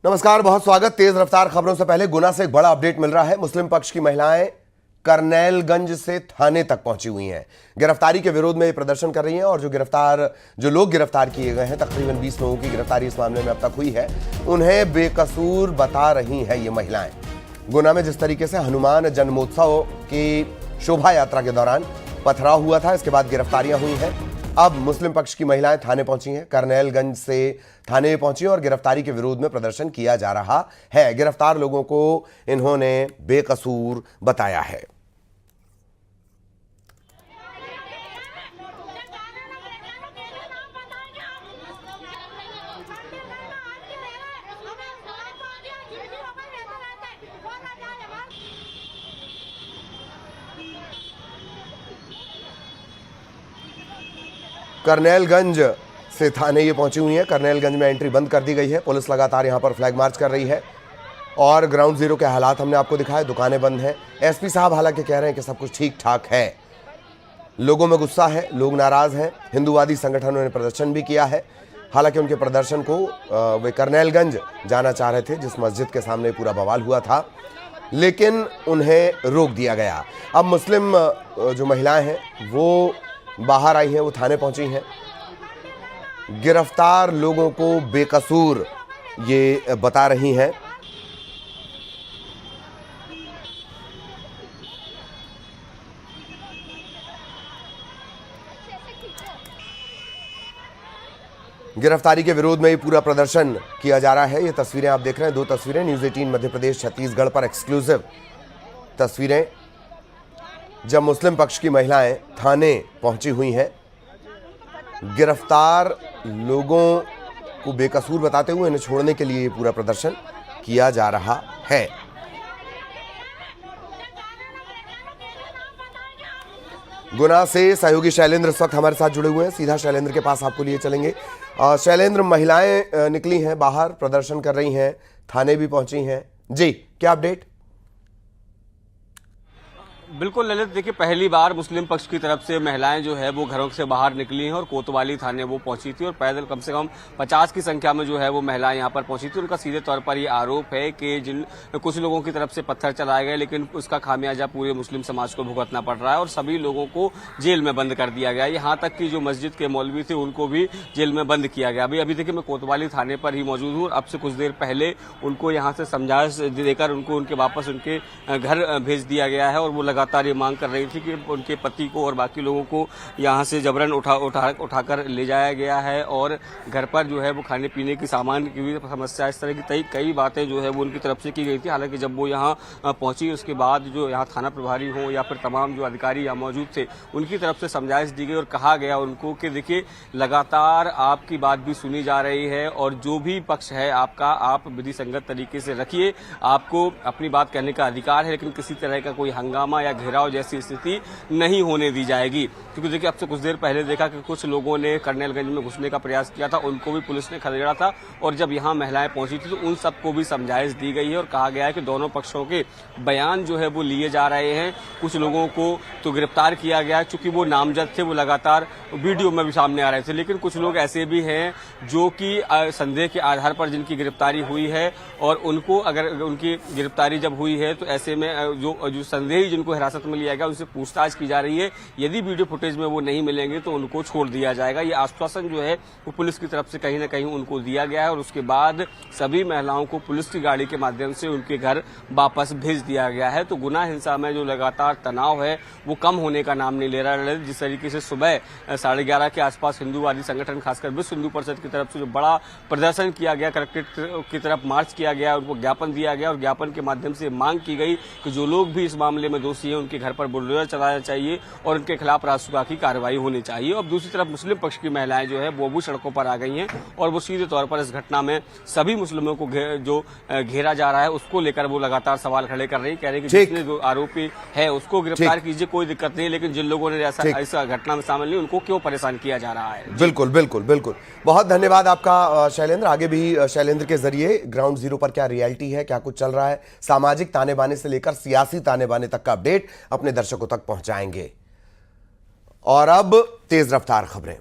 नमस्कार, बहुत स्वागत। तेज रफ्तार खबरों से पहले गुना से एक बड़ा अपडेट मिल रहा है। मुस्लिम पक्ष की महिलाएं करनैलगंज से थाने तक पहुंची हुई हैं। गिरफ्तारी के विरोध में ये प्रदर्शन कर रही हैं और जो लोग गिरफ्तार किए गए हैं, तकरीबन 20 लोगों की गिरफ्तारी इस मामले में अब तक हुई है, उन्हें बेकसूर बता रही हैं ये महिलाएं। गुना में जिस तरीके से हनुमान जन्मोत्सव की शोभा यात्रा के दौरान पथराव हुआ था, इसके बाद गिरफ्तारियां हुई हैं। अब मुस्लिम पक्ष की महिलाएं थाने पहुंची हैं, करनैलगंज से थाने पहुंची और गिरफ्तारी के विरोध में प्रदर्शन किया जा रहा है। गिरफ्तार लोगों को इन्होंने बेकसूर बताया है। करनैलगंज से थाने ये पहुंची हुई है। करनैलगंज में एंट्री बंद कर दी गई है। पुलिस लगातार यहां पर फ्लैग मार्च कर रही है और ग्राउंड जीरो के हालात हमने आपको दिखाए। दुकानें बंद हैं। एसपी साहब हालांकि कह रहे हैं कि सब कुछ ठीक ठाक है। लोगों में गुस्सा है, लोग नाराज हैं। हिंदूवादी संगठनों ने प्रदर्शन भी किया है। हालांकि उनके प्रदर्शन को वे करनैलगंज जाना चाह रहे थे, जिस मस्जिद के सामने पूरा बवाल हुआ था, लेकिन उन्हें रोक दिया गया। अब मुस्लिम जो महिलाएं हैं वो बाहर आई हैं, वो थाने पहुंची हैं। गिरफ्तार लोगों को बेकसूर ये बता रही हैं। गिरफ्तारी के विरोध में ये पूरा प्रदर्शन किया जा रहा है। ये तस्वीरें आप देख रहे हैं, 2 तस्वीरें न्यूज़ 18 मध्य प्रदेश छत्तीसगढ़ पर एक्सक्लूसिव तस्वीरें, जब मुस्लिम पक्ष की महिलाएं थाने पहुंची हुई हैं। गिरफ्तार लोगों को बेकसूर बताते हुए इन्हें छोड़ने के लिए पूरा प्रदर्शन किया जा रहा है। गुना से सहयोगी शैलेंद्र इस वक्त हमारे साथ जुड़े हुए हैं। सीधा शैलेंद्र के पास आपको लिए चलेंगे। शैलेंद्र, महिलाएं निकली हैं बाहर, प्रदर्शन कर रही हैं, थाने भी पहुंची हैं जी, क्या अपडेट? बिल्कुल ललित, देखिए पहली बार मुस्लिम पक्ष की तरफ से महिलाएं जो है वो घरों से बाहर निकली हैं और कोतवाली थाने वो पहुंची थी और पैदल कम से कम 50 की संख्या में जो है वो महिलाएं यहां पर पहुंची थी। उनका सीधे तौर पर ये आरोप है कि जिन कुछ लोगों की तरफ से पत्थर चलाए गए, लेकिन उसका खामियाजा पूरे मुस्लिम समाज को भुगतना पड़ रहा है और सभी लोगों को जेल में बंद कर दिया गया। यहाँ तक कि जो मस्जिद के मौलवी थे उनको भी जेल में बंद किया गया। अभी देखिए मैं कोतवाली थाने पर ही मौजूद हूँ। अब से कुछ देर पहले उनको यहाँ से समझाइश देकर उनको उनके वापस उनके घर भेज दिया गया है और वो लगातार ये मांग कर रही थी कि उनके पति को और बाकी लोगों को यहाँ से जबरन उठाकर ले जाया गया है और घर पर जो है वो खाने पीने की सामान की भी समस्या, इस तरह की कई बातें जो है वो उनकी तरफ से की गई थी। हालांकि जब वो यहाँ पहुंची उसके बाद जो यहाँ थाना प्रभारी हो या फिर तमाम जो अधिकारी यहाँ मौजूद थे उनकी तरफ से समझाइश दी गई और कहा गया उनको कि देखिए लगातार आपकी बात भी सुनी जा रही है और जो भी पक्ष है आपका, आप विधि संगत तरीके से रखिए, आपको अपनी बात कहने का अधिकार है, लेकिन किसी तरह का कोई हंगामा या घेराव जैसी स्थिति नहीं होने दी जाएगी। क्योंकि देखिए अब से कुछ देर पहले देखा कि कुछ लोगों ने करनैलगंज में घुसने का प्रयास किया था, उनको भी पुलिस ने खदेड़ा था और जब यहां महिलाएं पहुंची थी तो उन सबको भी समझाइश दी गई है और कहा गया है कि दोनों पक्षों के बयान जो है वो लिए जा रहे हैं। कुछ लोगों को तो गिरफ्तार किया गया चूंकि वो नामजद थे, वो लगातार वीडियो में भी सामने आ रहे थे, लेकिन कुछ लोग ऐसे भी हैं जो कि संदेह के आधार पर जिनकी गिरफ्तारी हुई है और उनको अगर उनकी गिरफ्तारी जब हुई है तो ऐसे में जो संदेही जिनको हिरासत में लिया गया उनसे पूछताछ की जा रही है। यदि वीडियो फुटेज में वो नहीं मिलेंगे तो उनको छोड़ दिया जाएगा। ये आश्वासन जो है वो पुलिस की तरफ से कहीं ना कहीं उनको दिया गया है और उसके बाद सभी महिलाओं को पुलिस की गाड़ी के माध्यम से उनके घर वापस भेज दिया गया है। तो गुना हिंसा में जो लगातार तनाव है वो कम होने का नाम नहीं ले रहा है। जिस तरीके से सुबह 11:30 के आसपास हिंदूवादी संगठन खासकर विश्व हिंदू परिषद की तरफ से जो बड़ा प्रदर्शन किया गया, कलेक्ट्रेट की तरफ मार्च किया गया, उनको ज्ञापन दिया गया और ज्ञापन के माध्यम से मांग की गई कि जो लोग भी इस मामले में दोषी हैं उनके घर पर बुलडोजर चलाना चाहिए और उनके खिलाफ रासुका की कार्रवाई होनी चाहिए। और दूसरी तरफ मुस्लिम पक्ष की महिलाएं जो है वो भी सड़कों पर आ गई हैं और वो सीधे तौर पर इस घटना में सभी मुस्लिमों को जो घेरा जा रहा है उसको लेकर वो लगातार सवाल खड़े कर रही है। कह रहे हैं कि जिसने जो आरोपी है उसको गिरफ्तार कीजिए, कोई दिक्कत नहीं, लेकिन जिन लोगों ने ऐसा घटना में शामिल नहीं उनको क्यों परेशान किया जा रहा है। बिल्कुल बिल्कुल बिल्कुल, बहुत धन्यवाद आपका शैलेंद्र। आगे भी शैलेंद्र के जरिए ग्राउंड जीरो पर क्या रियलिटी है, क्या कुछ चल रहा है, सामाजिक ताने बाने से लेकर सियासी ताने बाने तक का अपडेट अपने दर्शकों तक पहुंचाएंगे। और अब तेज रफ्तार खबरें।